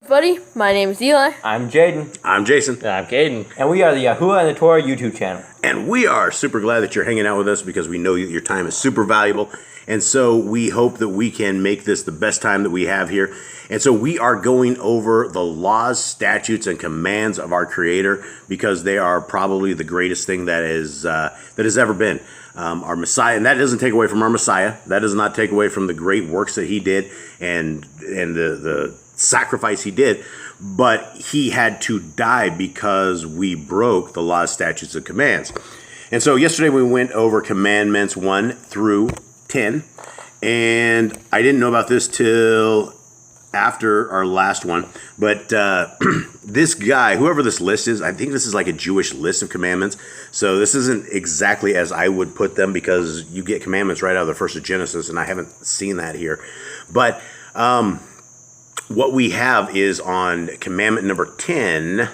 Buddy, my name is Eli. I'm Jaden. I'm Jason. And I'm Caden. And we are the Yahuwah and the Torah YouTube channel. And we are super glad that you're hanging out with us because we know your time is super valuable. And so we hope that we can make this the best time that we have here. And so we are going over the laws, statutes, and commands of our Creator because they are probably the greatest thing that has ever been. Our Messiah, and that doesn't take away from our Messiah. That does not take away from the great works that He did and the sacrifice He did. But He had to die because we broke the laws, statutes, and commands. And so yesterday we went over commandments 1 through 10. And I didn't know about this till after our last one, but this guy, whoever this list is, I think this is like a Jewish list of commandments. So this isn't exactly as I would put them because you get commandments right out of the first of Genesis, and I haven't seen that here. But what we have is on commandment number 10,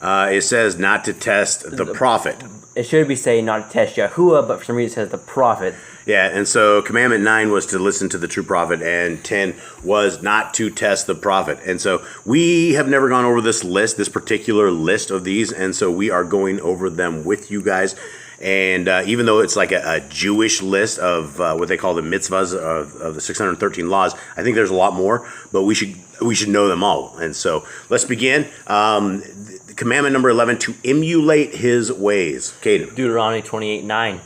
it says not to test the prophet. It should be saying not to test Yahuwah, but for some reason it says the prophet. Yeah, and so commandment 9 was to listen to the true prophet, and 10 was not to test the prophet. And so we have never gone over this list, this particular list of these, and so we are going over them with you guys. And even though it's like a Jewish list of what they call the mitzvahs of the 613 laws, I think there's a lot more, but we should know them all. And so let's begin. Commandment number 11, to emulate His ways. Caden. Deuteronomy 28:9.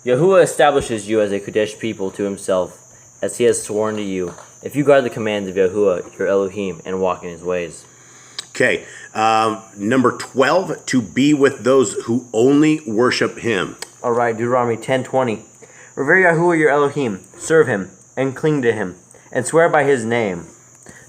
Yahuwah establishes you as a Kodesh people to Himself, as He has sworn to you, if you guard the commands of Yahuwah, your Elohim, and walk in His ways. Okay, number 12, to be with those who only worship Him. All right, Deuteronomy 10:20. Revere Yahuwah your Elohim, serve Him, and cling to Him, and swear by His name.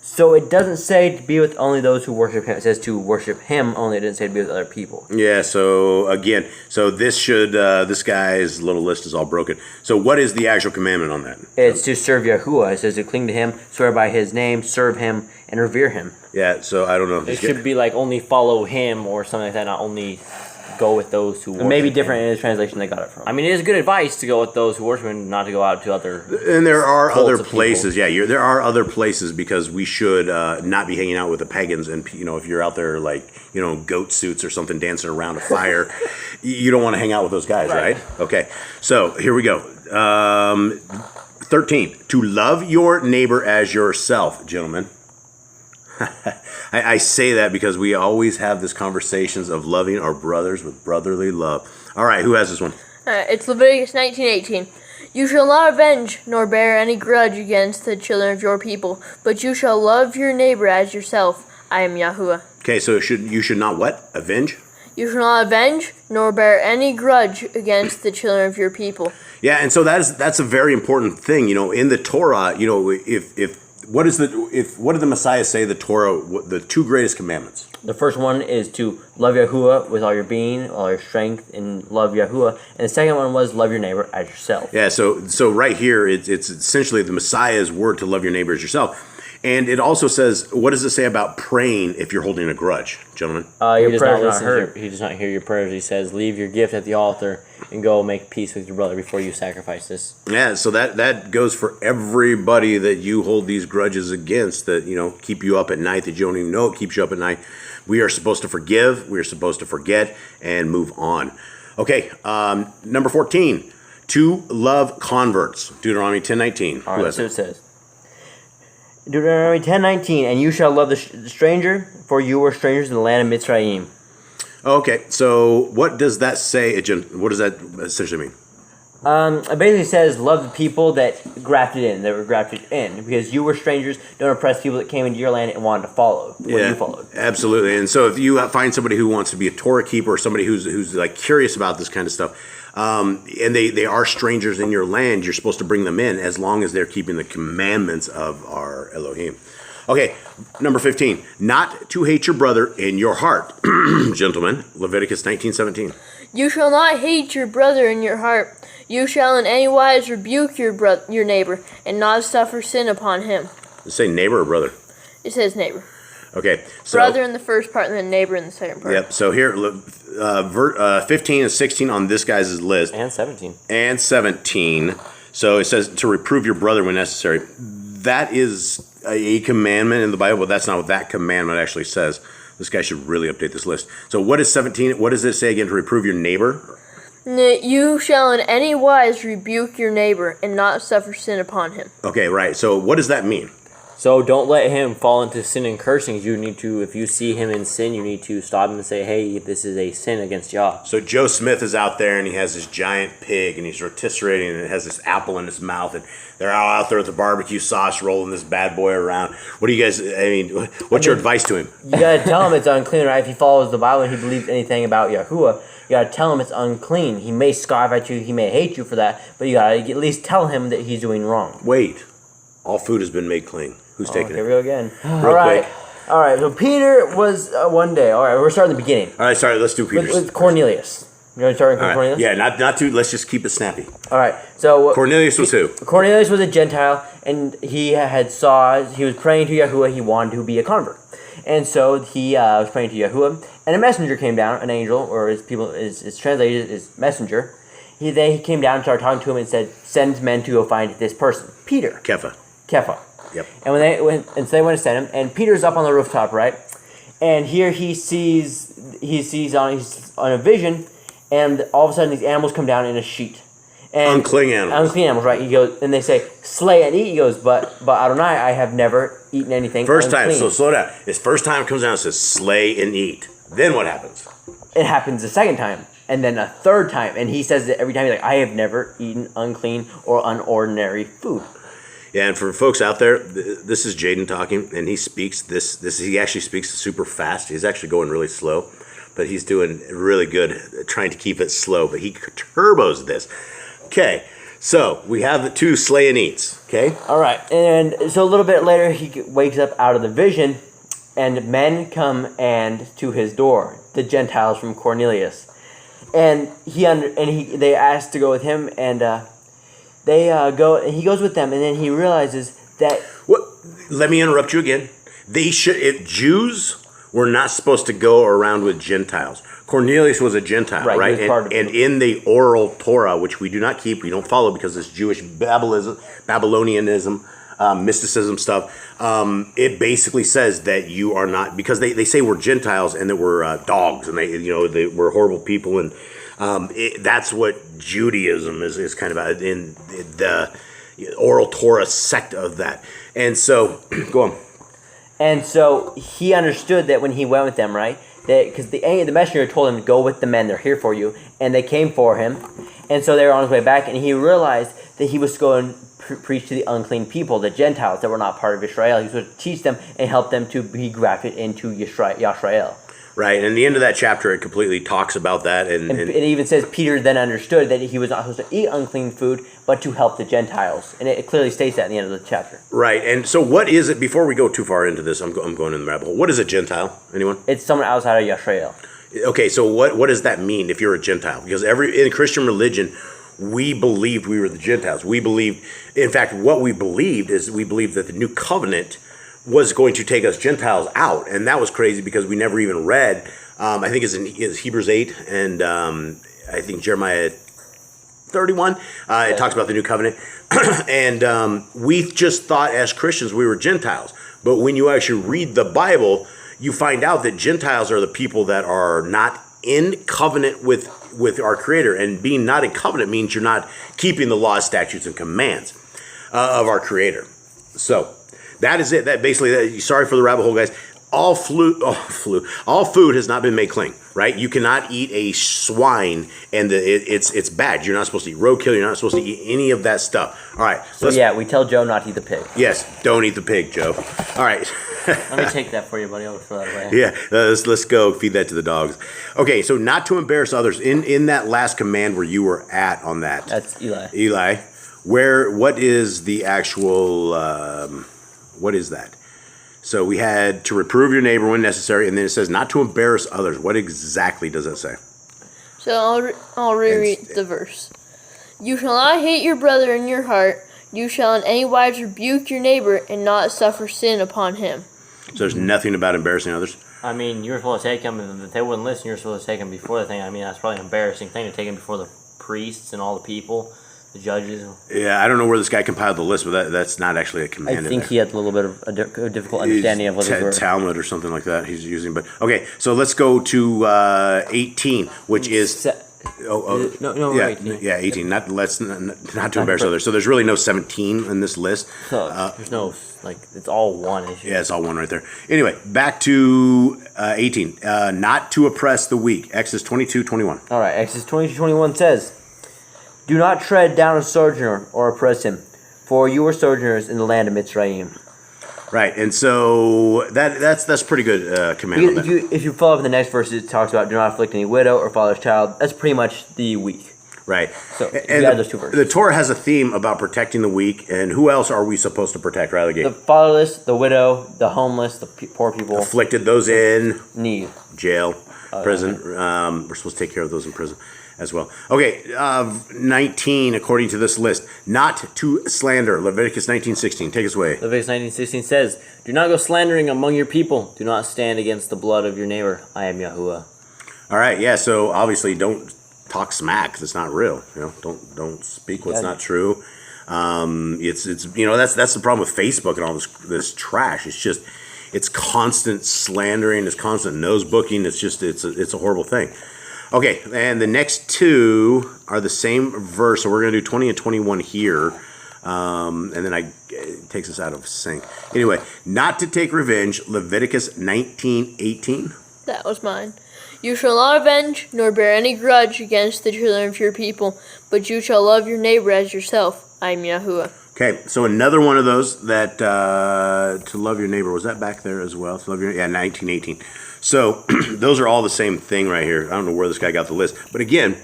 So it doesn't say to be with only those who worship Him. It says to worship Him only. It didn't say to be with other people. Yeah, so again, this guy's little list is all broken. So what is the actual commandment on that? It's to serve Yahuwah. It says to cling to Him, swear by His name, serve Him, and revere Him. Yeah, so I don't know. It should be like only follow Him or something like that, not only go with those who worship. It may be different in the translation they got it from. I mean, it is good advice to go with those who worship Him, not to go out to other. And there are other of places. Yeah, there are other places because we should not be hanging out with the pagans. And if you're out there like goat suits or something dancing around a fire, you don't want to hang out with those guys, right? Okay, so here we go. 13, to love your neighbor as yourself, gentlemen. I say that because we always have this conversations of loving our brothers with brotherly love. All right, who has this one? It's Leviticus 19:18. You shall not avenge nor bear any grudge against the children of your people, but you shall love your neighbor as yourself. I am Yahuwah. Okay, so you should not what? Avenge? You shall not avenge nor bear any grudge against the children of your people. Yeah, and so that's a very important thing. In the Torah, what did the Messiah say? The Torah, the two greatest commandments. The first one is to love Yahuwah with all your being, all your strength, and love Yahuwah. And the second one was love your neighbor as yourself. Yeah, so right here, it's essentially the Messiah's word to love your neighbor as yourself. And it also says, what does it say about praying if you're holding a grudge, gentlemen? Your prayers are not heard. He does not hear your prayers. He says, leave your gift at the altar and go make peace with your brother before you sacrifice this. Yeah, so that goes for everybody that you hold these grudges against, that keep you up at night, that you don't even know it keeps you up at night. We are supposed to forgive, we are supposed to forget, and move on. Okay, number 14, to love converts, Deuteronomy 10:19. All right, that's what it says. Deuteronomy 10:19, and you shall love the stranger, for you were strangers in the land of Mitzrayim. Okay, so what does that say? What does that essentially mean? It basically says love the people that were grafted in, because you were strangers. Don't oppress people that came into your land and wanted to follow what you followed. Absolutely. And so if you find somebody who wants to be a Torah keeper, or somebody who's like curious about this kind of stuff, and they are strangers in your land, you're supposed to bring them in as long as they're keeping the commandments of our Elohim. Okay, number 15, not to hate your brother in your heart, gentlemen. Leviticus 19:17. You shall not hate your brother in your heart. You shall in any wise rebuke your neighbor, and not suffer sin upon him. Does it say neighbor or brother? It says neighbor. Okay, so brother in the first part, and then neighbor in the second part. Yep. So here, 15 and 16 on this guy's list, And 17. and 17. So it says to reprove your brother when necessary. that is a commandment in the Bible, but that's not what that commandment actually says. This guy should really update this list. So what is 17? What does it say again? To reprove your neighbor? You shall in any wise rebuke your neighbor and not suffer sin upon him. Okay, right. So what does that mean? So don't let him fall into sin and cursing. You need to, if you see him in sin, you need to stop him and say, hey, this is a sin against Yah. So Joe Smith is out there and he has this giant pig and he's rotisserie and it has this apple in his mouth and they're all out there with the barbecue sauce rolling this bad boy around. What do you guys, what's your advice to him? You gotta tell him it's unclean, right? If he follows the Bible and he believes anything about Yahuwah, you gotta tell him it's unclean. He may scoff at you, he may hate you for that, but you gotta at least tell him that he's doing wrong. Wait, all food has been made clean. Who's taking it? Here we go again. Real quick. All right. So Peter was one day. All right, we're starting at the beginning. All right, sorry, let's do Peter's. With Cornelius. You want to start with All right. Cornelius? Yeah, not too, let's just keep it snappy. All right. So Cornelius was who? Cornelius was a Gentile, and he was praying to Yahuwah. He wanted to be a convert. And so he was praying to Yahuwah, and a messenger came down, an angel, or as people is translated as messenger. He came down and started talking to him and said, send men to go find this person, Peter. Kepha. Yep. And so they went to send him, and Peter's up on the rooftop, right? And here he's on a vision, and all of a sudden these animals come down in a sheet. And unclean animals. Unclean animals, right? He goes, and they say, slay and eat. He goes, but Adonai, I have never eaten anything First unclean. time, so slow down. His first time comes down and says, slay and eat. Then what happens? It happens a second time, and then a third time, and he says it every time. He's like, I have never eaten unclean or unordinary food. Yeah, and for folks out there, this is Jaden talking, and he speaks he actually speaks super fast. He's actually going really slow, but he's doing really good trying to keep it slow, but he turbos this. Okay, so we have the two slay and eats, okay? All right, and so a little bit later, he wakes up out of the vision, and men come to his door, the Gentiles from Cornelius, and they ask to go with him, and they go, and he goes with them, and then he realizes that. What? Let me interrupt you again. If Jews were not supposed to go around with Gentiles. Cornelius was a Gentile, right? And in the oral Torah, which we do not keep, we don't follow because it's Jewish Babylonianism, mysticism stuff. It basically says that you are not, because they say we're Gentiles and that we're dogs and they were horrible people, and that's what Judaism is kind of in the oral Torah sect of that. And so, go on. And so he understood that when he went with them, right? Because the messenger told him to go with the men; they're here for you, and they came for him. And so they were on his way back, and he realized that he was going to preach to the unclean people, the Gentiles that were not part of Israel. He was going to teach them and help them to be grafted into Yisrael. Right, and at the end of that chapter, it completely talks about that. And it even says Peter then understood that he was not supposed to eat unclean food, but to help the Gentiles. And it clearly states that at the end of the chapter. Right, and so what is it, before we go too far into this, I'm going in the rabbit hole. What is a Gentile? Anyone? It's someone outside of Yisrael. Okay, so what does that mean if you're a Gentile? Because in Christian religion, we believed we were the Gentiles. We believed, in fact, what we believed is we believed that the new covenant was going to take us Gentiles out, and that was crazy because we never even read. I think it's Hebrews 8 and I think Jeremiah 31. It talks about the new covenant, and we just thought as Christians we were Gentiles. But when you actually read the Bible, you find out that Gentiles are the people that are not in covenant with our Creator, and being not in covenant means you're not keeping the laws, statutes, and commands of our Creator. So that is it. That basically, sorry for the rabbit hole, guys. All food has not been made clean, right? You cannot eat a swine, and it's bad. You're not supposed to eat roadkill. You're not supposed to eat any of that stuff. All right. So we tell Joe not to eat the pig. Yes, don't eat the pig, Joe. All right. Let me take that for you, buddy. I'll throw that away. Yeah, let's go feed that to the dogs. Okay, so not to embarrass others. In that last command where you were at on that. That's Eli. Eli, what is the actual? What is that? So we had to reprove your neighbor when necessary, and then it says not to embarrass others. What exactly does that say? So I'll reread the verse. You shall not hate your brother in your heart. You shall in any wise rebuke your neighbor and not suffer sin upon him. So there's nothing about embarrassing others? I mean, you were supposed to take them, and if they wouldn't listen, you were supposed to take them before the thing. I mean, that's probably an embarrassing thing to take them before the priests and all the people. the judges. Yeah, I don't know where this guy compiled the list, but that's not actually a command. I think he had a little bit of a difficult understanding of what these were. Talmud or something like that he's using. But okay, so let's go to 18, which is... No, yeah, 18. Yeah, 18. Not to embarrass others. So there's really no 17 in this list. So there's no, it's all one issue. Yeah, it's all one right there. Anyway, back to 18. Not to oppress the weak. Exodus 22:21. All right, Exodus 22:21 says, "Do not tread down a sojourner or oppress him, for you are sojourners in the land of Mitzrayim." Right, and so that's pretty good command. If you follow up in the next verse, it talks about do not afflict any widow or fatherless child. That's pretty much the weak. Right. So and add those two verses. The Torah has a theme about protecting the weak, and who else are we supposed to protect, Riley Gabe? The fatherless, the widow, the homeless, the poor people. Afflicted, those in need. Jail, prison. We're supposed to take care of those in prison as well. Okay, 19, according to this list, not to slander. Leviticus 19:16. Take us away. Leviticus 19:16 says, "Do not go slandering among your people. Do not stand against the blood of your neighbor. I am Yahuwah." All right, yeah. So obviously, don't talk smack 'cause it's not real. Don't speak what's not true. It's that's the problem with Facebook and all this trash. It's constant slandering. It's constant nose booking. It's a horrible thing. Okay, and the next two are the same verse, so we're going to do 20 and 21 here, and then it takes us out of sync. Anyway, not to take revenge, Leviticus 19:18. That was mine. You shall not avenge, nor bear any grudge against the children of your people, but you shall love your neighbor as yourself. I am Yahuwah. Okay, so another one of those that to love your neighbor, was that back there as well? To love your 19:18. So those are all the same thing right here. I don't know where this guy got the list, but again,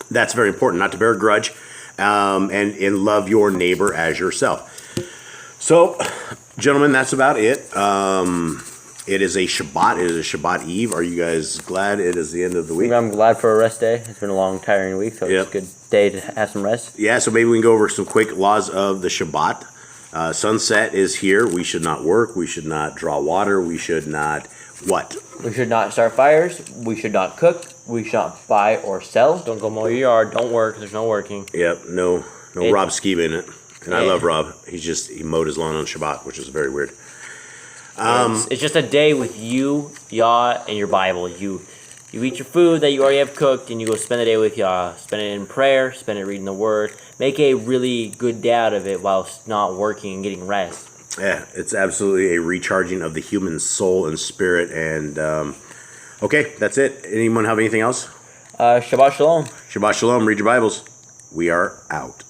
that's very important. Not to bear a grudge, and love your neighbor as yourself. So, gentlemen, that's about it. It is a Shabbat. It is a Shabbat Eve. Are you guys glad it is the end of the week? I'm glad for a rest day. It's been a long, tiring week, so it's a good day to have some rest. Yeah, so maybe we can go over some quick laws of the Shabbat. Sunset is here. We should not work. We should not draw water. We should not what? We should not start fires. We should not cook. We should not buy or sell. Don't go mow your yard. Don't work. There's no working. Yep, no Rob Skiba in it. And I love Rob. He mowed his lawn on Shabbat, which is very weird. It's just a day with you, Yah, and your Bible. You eat your food that you already have cooked, and you go spend the day with Yah. Spend it in prayer. Spend it reading the Word. Make a really good day out of it while not working and getting rest. Yeah, it's absolutely a recharging of the human soul and spirit. And okay, that's it. Anyone have anything else? Shabbat Shalom. Shabbat Shalom. Read your Bibles. We are out.